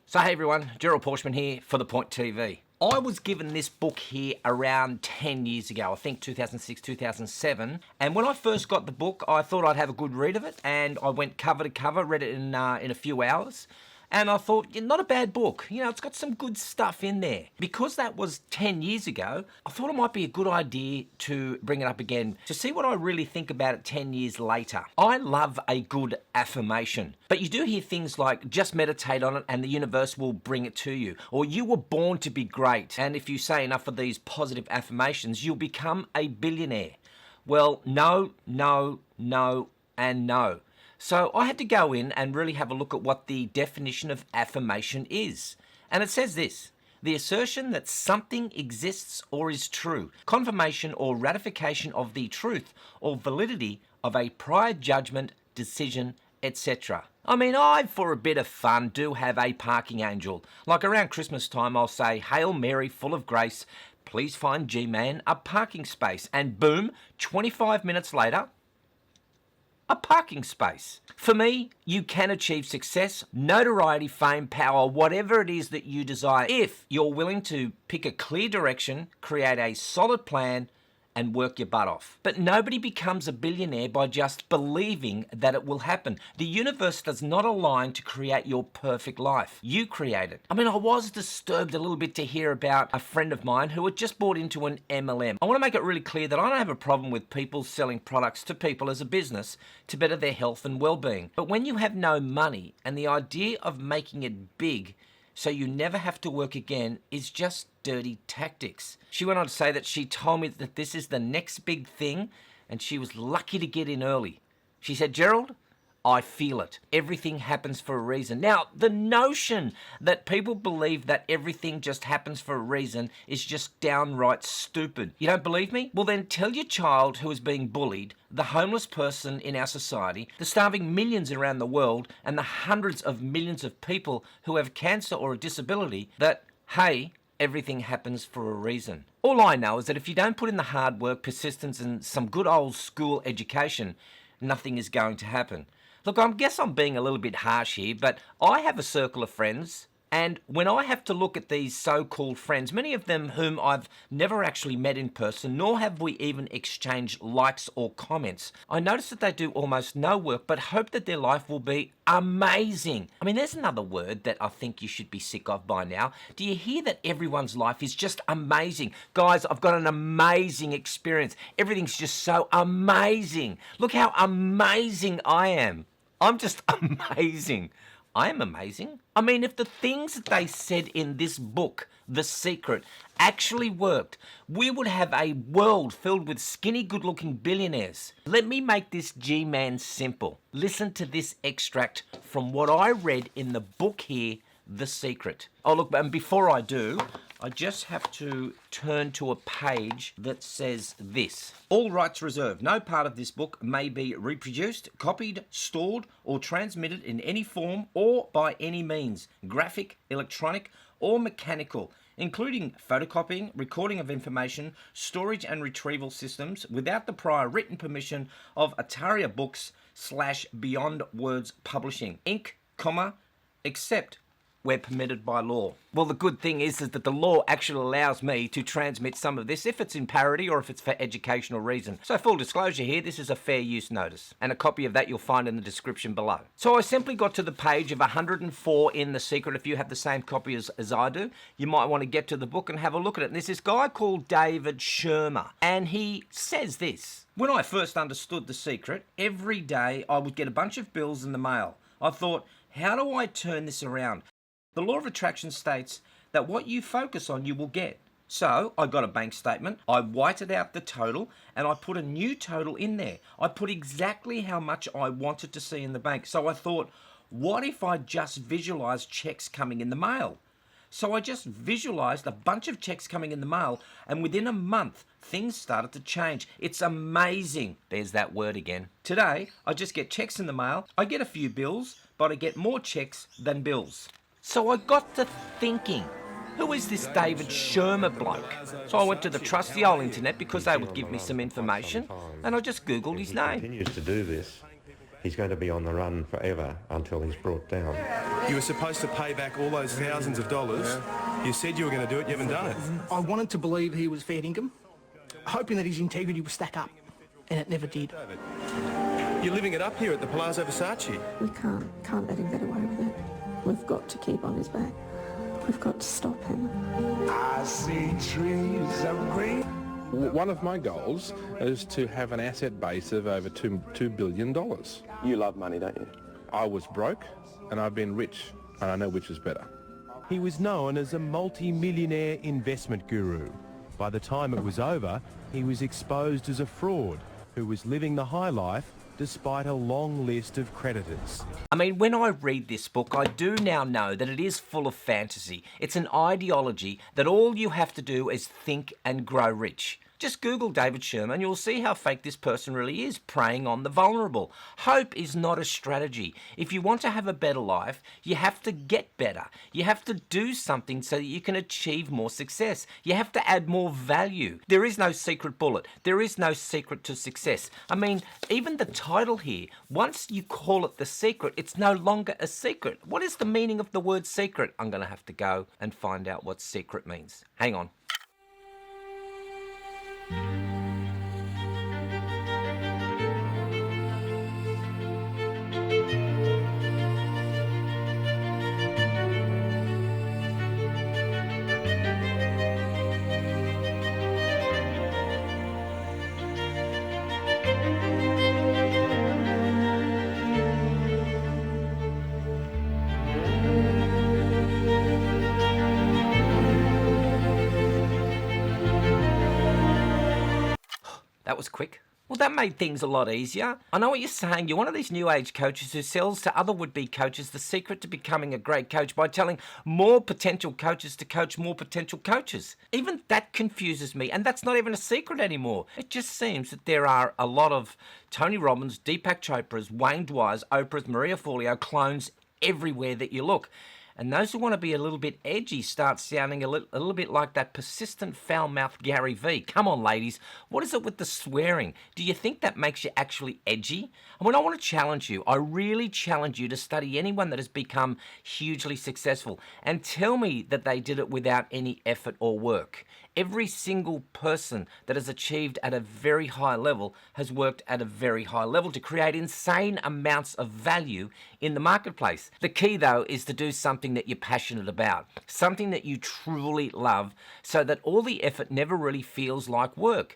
So hey everyone, Gerald Pauschmann here for The Point TV. I was given this book here around 10 years ago, I think 2006, 2007. And when I first got the book, I thought I'd have a good read of it. And I went cover to cover, read it in a few hours. And I thought, yeah, not a bad book. You know, it's got some good stuff in there. Because that was 10 years ago, I thought it might be a good idea to bring it up again to see what I really think about it 10 years later. I love a good affirmation. But you do hear things like, just meditate on it and the universe will bring it to you. Or you were born to be great. And if you say enough of these positive affirmations, you'll become a billionaire. Well, no, no, no, and no. So I had to go in and really have a look at what the definition of affirmation is. And it says this: the assertion that something exists or is true, confirmation or ratification of the truth or validity of a prior judgment, decision, etc. I mean, I, for a bit of fun, do have a parking angel. Like around Christmas time, I'll say, "Hail Mary, full of grace, please find G-Man a parking space." And boom, 25 minutes later, a parking space. For me, you can achieve success, notoriety, fame, power, whatever it is that you desire, if you're willing to pick a clear direction, create a solid plan, and work your butt off. But nobody becomes a billionaire by just believing that it will happen. The universe does not align to create your perfect life. You create it. I mean, I was disturbed a little bit to hear about a friend of mine who had just bought into an MLM. I want to make it really clear that I don't have a problem with people selling products to people as a business to better their health and well-being. But when you have no money and the idea of making it big so you never have to work again is just dirty tactics. She went on to say that she told me that this is the next big thing and she was lucky to get in early. She said, "Gerald, I feel it. Everything happens for a reason." Now, the notion that people believe that everything just happens for a reason is just downright stupid. You don't believe me? Well, then tell your child who is being bullied, the homeless person in our society, the starving millions around the world, and the hundreds of millions of people who have cancer or a disability that, hey, everything happens for a reason. All I know is that if you don't put in the hard work, persistence, and some good old school education, nothing is going to happen. Look, I guess I'm being a little bit harsh here, but I have a circle of friends, and when I have to look at these so-called friends, many of them whom I've never actually met in person, nor have we even exchanged likes or comments, I notice that they do almost no work, but hope that their life will be amazing. I mean, there's another word that I think you should be sick of by now. Do you hear that everyone's life is just amazing? Guys, I've got an amazing experience. Everything's just so amazing. Look how amazing I am. I'm just amazing. I am amazing. I mean, if the things that they said in this book, The Secret, actually worked, we would have a world filled with skinny, good-looking billionaires. Let me make this G-Man simple. Listen to this extract from what I read in the book here, The Secret. Oh, look, and before I do, I just have to turn to a page that says this: all rights reserved. No part of this book may be reproduced, copied, stored, or transmitted in any form or by any means, graphic, electronic, or mechanical, including photocopying, recording of information, storage and retrieval systems, without the prior written permission of Ataria Books / Beyond Words Publishing, Inc., except where permitted by law. Well, the good thing is that the law actually allows me to transmit some of this if it's in parody or if it's for educational reason. So full disclosure here, this is a fair use notice, and a copy of that you'll find in the description below. So I simply got to the page of 104 in The Secret. If you have the same copy as I do, you might want to get to the book and have a look at it. And there's this guy called David Shermer, and he says this: when I first understood The Secret, every day I would get a bunch of bills in the mail. I thought, how do I turn this around? The law of attraction states that what you focus on, you will get. So I got a bank statement, I whited out the total, and I put a new total in there. I put exactly how much I wanted to see in the bank. So I thought, what if I just visualized checks coming in the mail? So I just visualized a bunch of checks coming in the mail, and within a month, things started to change. It's amazing. There's that word again. Today, I just get checks in the mail. I get a few bills, but I get more checks than bills. So I got to thinking, who is this David Shermer bloke? So I went to the trusty old internet because they would give me some information, and I just Googled his name. Continues to do this. he's going to be on the run forever until he's brought down. You were supposed to pay back all those thousands of dollars. Yeah. You said you were going to do it, you haven't done it. I wanted to believe he was fair income, hoping that his integrity would stack up, and it never did. You're living it up here at the Palazzo Versace. We can't let him get away with it. We've got to keep on his back. We've got to stop him. I see trees of green. One of my goals is to have an asset base of over $2 billion. You love money, don't you? I was broke and I've been rich, and I know which is better. He was known as a multi-millionaire investment guru. By the time it was over, he was exposed as a fraud who was living the high life despite a long list of creditors. I mean, when I read this book, I do now know that it is full of fantasy. It's an ideology that all you have to do is think and grow rich. Just Google David Sherman, you'll see how fake this person really is, preying on the vulnerable. Hope is not a strategy. If you want to have a better life, you have to get better. You have to do something so that you can achieve more success. You have to add more value. There is no secret bullet. There is no secret to success. I mean, even the title here, once you call it The Secret, it's no longer a secret. What is the meaning of the word secret? I'm going to have to go and find out what secret means. Hang on. That was quick. Well, that made things a lot easier. I know what you're saying. You're one of these new age coaches who sells to other would-be coaches the secret to becoming a great coach by telling more potential coaches to coach more potential coaches. Even that confuses me, and that's not even a secret anymore. It just seems that there are a lot of Tony Robbins, Deepak Chopra's, Wayne Dwyer's, Oprah's, Maria Forleo clones everywhere that you look. And those who want to be a little bit edgy start sounding a little bit like that persistent foul-mouthed Gary Vee. Come on, ladies. What is it with the swearing? Do you think that makes you actually edgy? I mean, I want to challenge you. I really challenge you to study anyone that has become hugely successful and tell me that they did it without any effort or work. Every single person that has achieved at a very high level has worked at a very high level to create insane amounts of value in the marketplace. The key, though, is to do something that you're passionate about, something that you truly love, so that all the effort never really feels like work.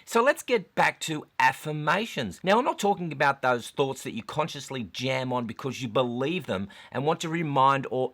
So let's get back to affirmations. Now, I'm not talking about those thoughts that you consciously jam on because you believe them and want to remind or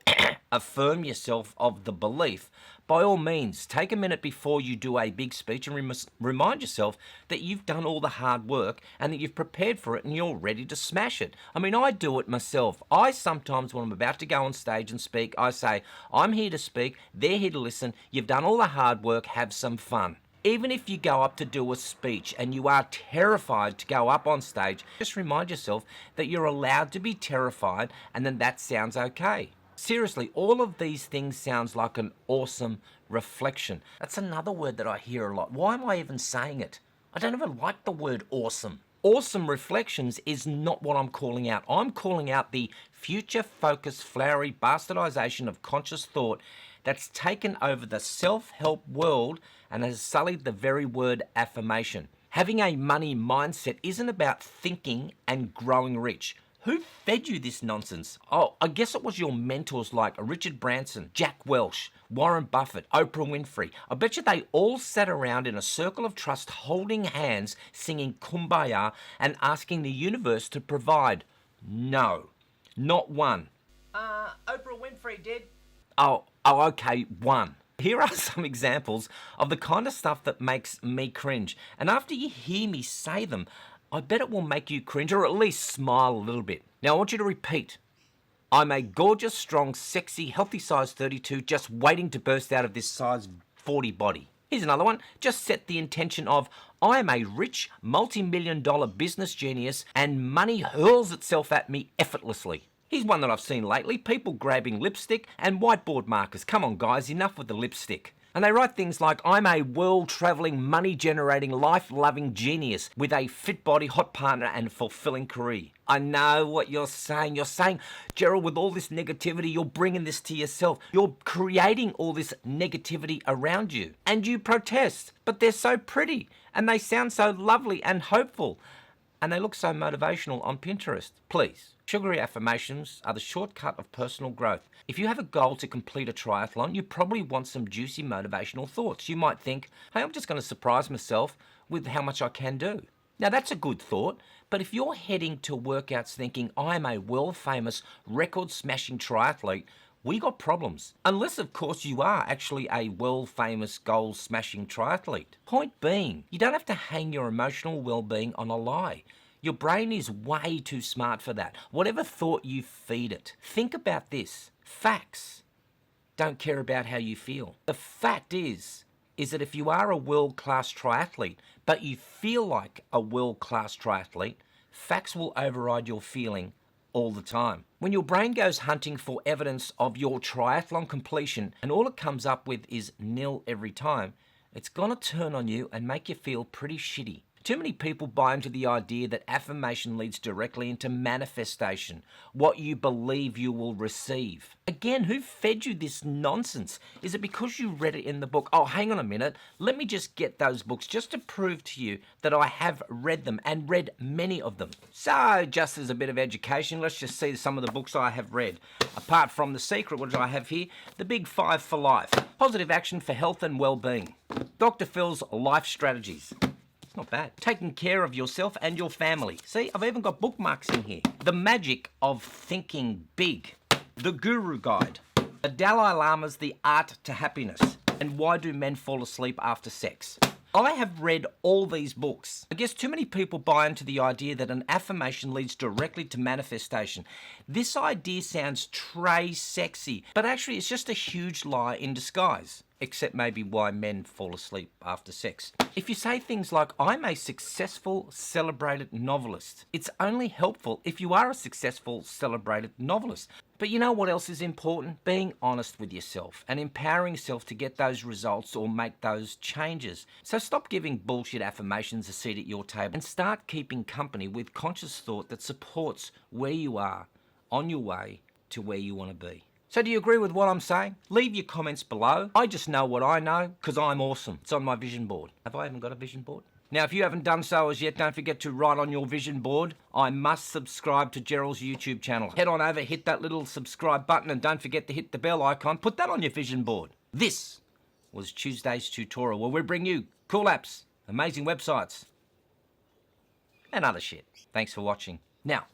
affirm yourself of the belief. By all means, take a minute before you do a big speech and remind yourself that you've done all the hard work and that you've prepared for it and you're ready to smash it. I mean, I do it myself. I sometimes, when I'm about to go on stage and speak, I say, I'm here to speak, they're here to listen, you've done all the hard work, have some fun. Even if you go up to do a speech and you are terrified to go up on stage, just remind yourself that you're allowed to be terrified and then that sounds okay. Seriously, all of these things sounds like an awesome reflection. That's another word that I hear a lot. Why am I even saying it? I don't even like the word awesome. Awesome reflections is not what I'm calling out. I'm calling out the future-focused, flowery bastardization of conscious thought that's taken over the self-help world and has sullied the very word affirmation. Having a money mindset isn't about thinking and growing rich. Who fed you this nonsense? Oh, I guess it was your mentors like Richard Branson, Jack Welch, Warren Buffett, Oprah Winfrey. I bet you they all sat around in a circle of trust holding hands, singing Kumbaya and asking the universe to provide. No, not one. Oprah Winfrey did. Oh, okay, one. Here are some examples of the kind of stuff that makes me cringe. And after you hear me say them, I bet it will make you cringe or at least smile a little bit. Now I want you to repeat. I'm a gorgeous, strong, sexy, healthy size 32 just waiting to burst out of this size 40 body. Here's another one. Just set the intention of I am a rich, multi-million-dollar business genius and money hurls itself at me effortlessly. Here's one that I've seen lately. People grabbing lipstick and whiteboard markers. Come on guys, enough with the lipstick. And they write things like, I'm a world-travelling, money-generating, life-loving genius with a fit body, hot partner and fulfilling career. I know what you're saying. You're saying, Gerald, with all this negativity, you're bringing this to yourself. You're creating all this negativity around you. And you protest, but they're so pretty and they sound so lovely and hopeful. And they look so motivational on Pinterest. Please, sugary affirmations are the shortcut of personal growth. If you have a goal to complete a triathlon, you probably want some juicy motivational thoughts. You might think, hey, I'm just going to surprise myself with how much I can do. Now that's a good thought, but if you're heading to workouts thinking, I'm a world-famous, record-smashing triathlete, we got problems. Unless, of course, you are actually a world-famous, goal-smashing triathlete. Point being, you don't have to hang your emotional well-being on a lie. Your brain is way too smart for that. Whatever thought you feed it. Think about this. Facts don't care about how you feel. The fact is that if you are a world-class triathlete, but you feel like a world-class triathlete, facts will override your feeling all the time. When your brain goes hunting for evidence of your triathlon completion and all it comes up with is nil every time, it's gonna turn on you and make you feel pretty shitty. Too many people buy into the idea that affirmation leads directly into manifestation, what you believe you will receive. Again, who fed you this nonsense? Is it because you read it in the book? Oh, hang on a minute. Let me just get those books just to prove to you that I have read them and read many of them. So, just as a bit of education, let's just see some of the books I have read. Apart from The Secret, what do I have here? The Big Five for Life. Positive Action for Health and Well-Being. Dr. Phil's Life Strategies. Not bad. Taking care of yourself and your family. See, I've even got bookmarks in here. The Magic of Thinking Big. The Guru Guide. The Dalai Lama's The Art to Happiness. And Why Do Men Fall Asleep After Sex? I have read all these books. I guess too many people buy into the idea that an affirmation leads directly to manifestation. This idea sounds sexy, but actually it's just a huge lie in disguise. Except maybe why men fall asleep after sex. If you say things like, I'm a successful, celebrated novelist, it's only helpful if you are a successful, celebrated novelist. But you know what else is important? Being honest with yourself and empowering yourself to get those results or make those changes. So stop giving bullshit affirmations a seat at your table and start keeping company with conscious thought that supports where you are on your way to where you want to be. So do you agree with what I'm saying? Leave your comments below. I just know what I know because I'm awesome. It's on my vision board. Have I even got a vision board? Now, if you haven't done so as yet, don't forget to write on your vision board, I must subscribe to Gerald's YouTube channel. Head on over, hit that little subscribe button, and don't forget to hit the bell icon. Put that on your vision board. This was Tuesday's tutorial, where we bring you cool apps, amazing websites, and other shit. Thanks for watching. Now,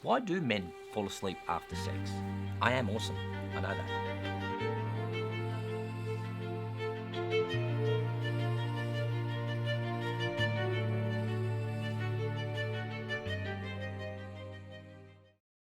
why do men fall asleep after sex? I am awesome. I know that.